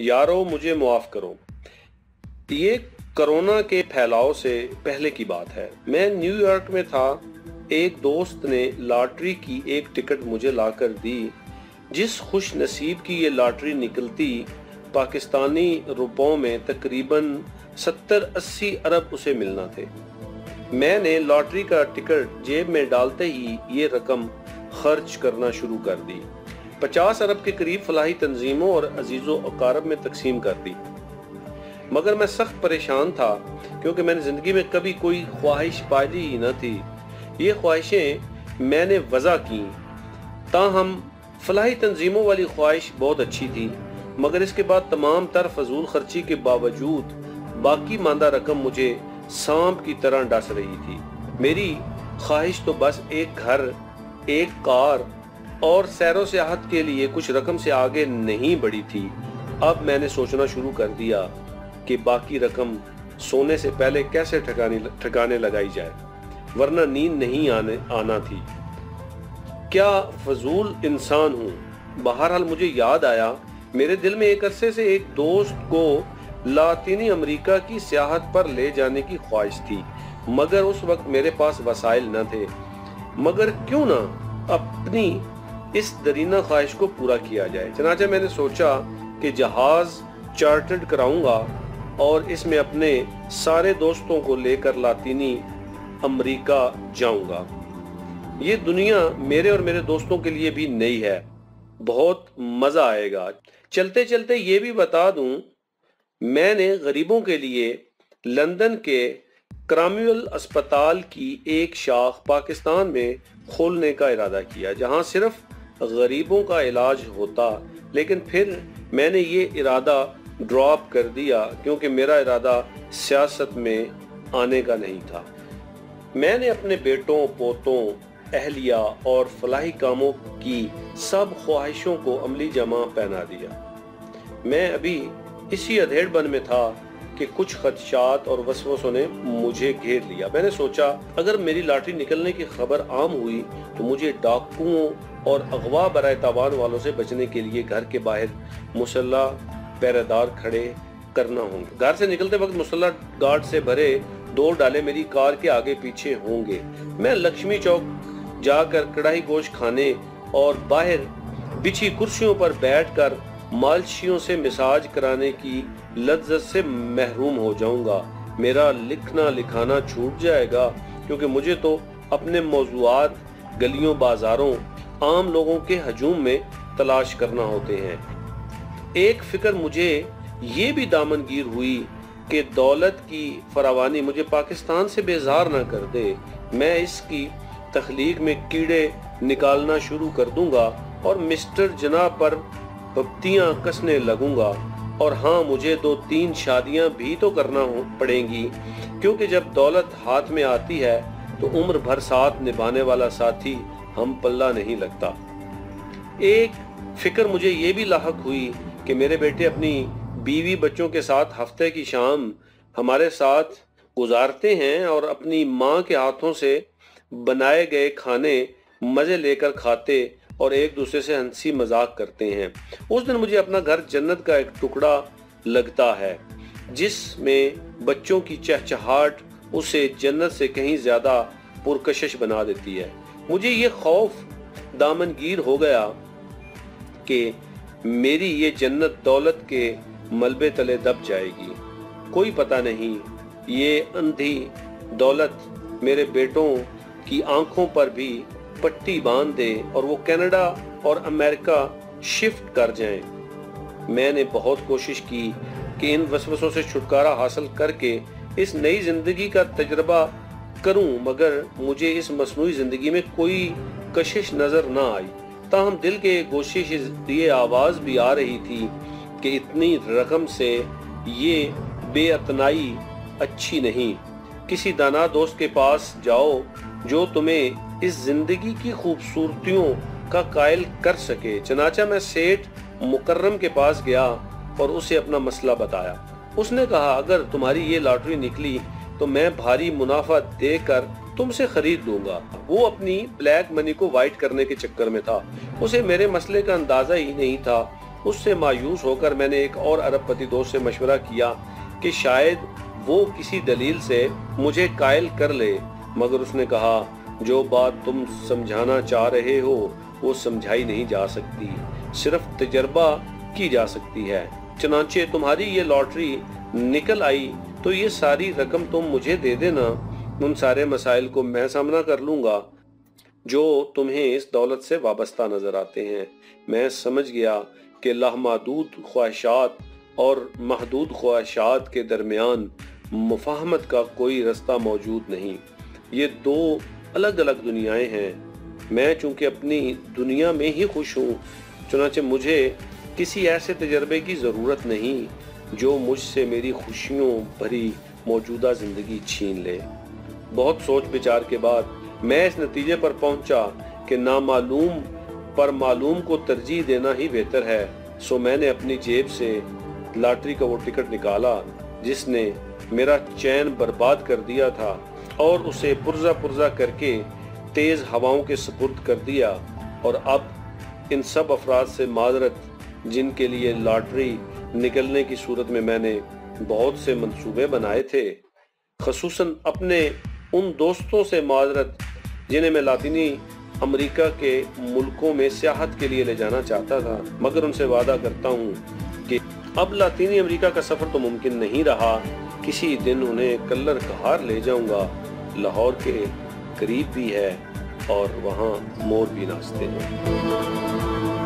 यारो मुझे मुआफ करो। ये कोरोना के फैलाव से पहले की बात है। मैं न्यूयॉर्क में था। एक दोस्त ने लॉटरी की एक टिकट मुझे लाकर दी। जिस खुश नसीब की ये लॉटरी निकलती, पाकिस्तानी रुपयों में तकरीबन 70-80 अरब उसे मिलना थे। मैंने लॉटरी का टिकट जेब में डालते ही ये रकम खर्च करना शुरू कर दी। 50 अरब के करीब फलाही तंजीमों और अजीजों अकारब में तकसीम कर दी। मगर मैं सख्त परेशान था, क्योंकि मैंने जिंदगी में कभी कोई ख्वाहिश पाली ही न थी। ये ख्वाहिशें मैंने वज़ा की। ताहम फलाही तंजीमों वाली ख्वाहिश बहुत अच्छी थी, मगर इसके बाद तमाम तर फजूल खर्ची के बावजूद बाकी मांदा रकम मुझे सांप की तरह डस रही थी। मेरी ख्वाहिश तो बस एक घर, एक कार और सैरो सियाहत के लिए कुछ रकम से आगे नहीं बढ़ी थी। अब मैंने सोचना शुरू कर दिया कि बाकी रकम सोने से पहले कैसे ठिकाने लगाई जाए, वरना नींद नहीं आना थी। क्या फजूल इंसान हूँ। बहरहाल मुझे याद आया, मेरे दिल में एक अरसे से एक दोस्त को लातीनी अमेरिका की सियाहत पर ले जाने की ख्वाहिश थी, मगर उस वक्त मेरे पास वसाइल न थे। मगर क्यों ना अपनी इस दरीना ख्वाहिश को पूरा किया जाए। चनाचे मैंने सोचा कि जहाज चार्टर्ड कराऊंगा और इसमें अपने सारे दोस्तों को लेकर लातीनी अमेरिका जाऊंगा। ये दुनिया मेरे और मेरे दोस्तों के लिए भी नई है, बहुत मजा आएगा। चलते चलते ये भी बता दूं, मैंने गरीबों के लिए लंदन के क्रैमवेल अस्पताल की एक शाख पाकिस्तान में खोलने का इरादा किया, जहां सिर्फ गरीबों का इलाज होता। लेकिन फिर मैंने ये इरादा ड्रॉप कर दिया, क्योंकि मेरा इरादा सियासत में आने का नहीं था। मैंने अपने बेटों, पोतों, अहलिया और फलाही कामों की सब ख्वाहिशों को अमली जमा पहना दिया। मैं अभी इसी अधेड़बन में था कि कुछ खदशात और वसवसों ने मुझे घेर लिया। मैंने सोचा, अगर मेरी लॉटरी निकलने की खबर आम हुई तो मुझे डाकुओं और अगवा बराए तावान वालों से बचने के लिए घर के बाहर मुसल्ला पहरेदार खड़े करना होंगे। घर से निकलते वक्त मुसल्ला गार्ड से भरे 2 डाले मेरी कार के आगे पीछे होंगे। मैं लक्ष्मी चौक जाकर कढ़ाई गोश्त खाने और बाहर बिछी कुर्सियों पर बैठकर मालशियों से मिसाज कराने की लज्जत से महरूम हो जाऊंगा। मेरा लिखना लिखाना छूट जाएगा, क्योंकि मुझे तो अपने मौज़ूआत गलियों बाजारों आम लोगों के हजूम में तलाश करना होते हैं। एक फिक्र मुझे ये भी दामनगीर हुई कि दौलत की फरावानी मुझे पाकिस्तान से बेजार न कर दे। मैं इसकी तख्लीक में कीड़े निकालना शुरू कर दूंगा और मिस्टर जनाब पर बब्तियां कसने लगूंगा। और हाँ, मुझे 2-3 शादियां भी तो करना पड़ेंगी, क्योंकि जब दौलत हाथ में आती है तो उम्र भर साथ निभाने वाला साथी हम पल्ला नहीं लगता। एक फिक्र मुझे ये भी लाहक हुई कि मेरे बेटे अपनी बीवी बच्चों के साथ हफ्ते की शाम हमारे साथ गुजारते हैं और अपनी माँ के हाथों से बनाए गए खाने मजे लेकर खाते और एक दूसरे से हंसी मजाक करते हैं। उस दिन मुझे अपना घर जन्नत का एक टुकड़ा लगता है, जिसमें बच्चों की चहचहाट उसे जन्नत से कहीं ज्यादा पुरकशिश बना देती है। मुझे ये खौफ दामनगीर हो गया कि मेरी ये जन्नत दौलत के मलबे तले दब जाएगी। कोई पता नहीं, ये अंधी दौलत मेरे बेटों की आंखों पर भी पट्टी बांध दे और वो कनाडा और अमेरिका शिफ्ट कर जाएं। मैंने बहुत कोशिश की कि इन वसवसों से छुटकारा हासिल करके इस नई जिंदगी का तजुर्बा करूं, मगर मुझे इस मसनूई जिंदगी में कोई कशिश नजर ना आई। ताहम दिल के गोशे से ये आवाज भी आ रही थी कि इतनी रकम से ये बेअतनाई अच्छी नहीं। किसी दाना दोस्त के पास जाओ जो तुम्हें इस जिंदगी की खूबसूरतियों का कायल कर सके। चनाचा मैं सेठ मुकर्रम के पास गया और उसे अपना मसला बताया। उसने कहा, अगर तुम्हारी ये लॉटरी निकली तो मैं भारी मुनाफा देकर तुमसे खरीद दूंगा। वो अपनी ब्लैक मनी को वाइट करने के चक्कर में था। उसे मेरे मसले का अंदाजा ही नहीं था اس سے مایوس ہو کر میں نے ایک اور ارب پتی دوست سے مشورہ کیا کہ شاید وہ کسی دلیل سے مجھے قائل کر لے، مگر اس نے کہا جو بات تم سمجھانا چاہ رہے ہو وہ سمجھائی نہیں جا سکتی، صرف تجربہ کی جا سکتی ہے۔ چنانچہ تمہاری یہ لاٹری نکل آئی تو یہ ساری رقم تم مجھے دے دینا، ان سارے مسائل کو میں سامنا کر لوں گا جو تمہیں اس دولت سے وابستہ نظر آتے ہیں۔ میں سمجھ گیا کہ لامحدود خواہشات اور محدود خواہشات کے درمیان مفاہمت کا کوئی رستہ موجود نہیں، یہ دو الگ الگ دنیایں ہیں۔ میں چونکہ اپنی دنیا میں ہی خوش ہوں، چنانچہ مجھے کسی ایسے تجربے کی ضرورت نہیں جو مجھ سے میری خوشیوں بھری موجودہ زندگی چھین لے۔ بہت سوچ بچار کے بعد میں اس نتیجے پر پہنچا کہ نامعلوم پر معلوم کو ترجیح دینا ہی بہتر ہے، سو میں نے اپنی جیب سے لاٹری کا وہ ٹکٹ نکالا جس نے میرا چین برباد کر دیا تھا اور اسے پرزہ پرزہ کر کے تیز ہواؤں کے سپرد کر دیا، اور اب ان سب افراد سے معذرت جن کے لیے لاٹری نکلنے کی صورت میں نے بہت سے منصوبے بنائے تھے، خصوصاً اپنے ان دوستوں سے معذرت جنہیں میں لاطینی امریکہ کے ملکوں میں سیاحت کے لیے لے جانا چاہتا تھا، مگر ان سے وعدہ کرتا ہوں کہ اب لاطینی امریکہ کا سفر تو ممکن نہیں رہا، کسی دن انہیں کلر کہار لے جاؤں گا، لاہور کے قریب بھی ہے اور وہاں مور بھی ناچتے ہیں۔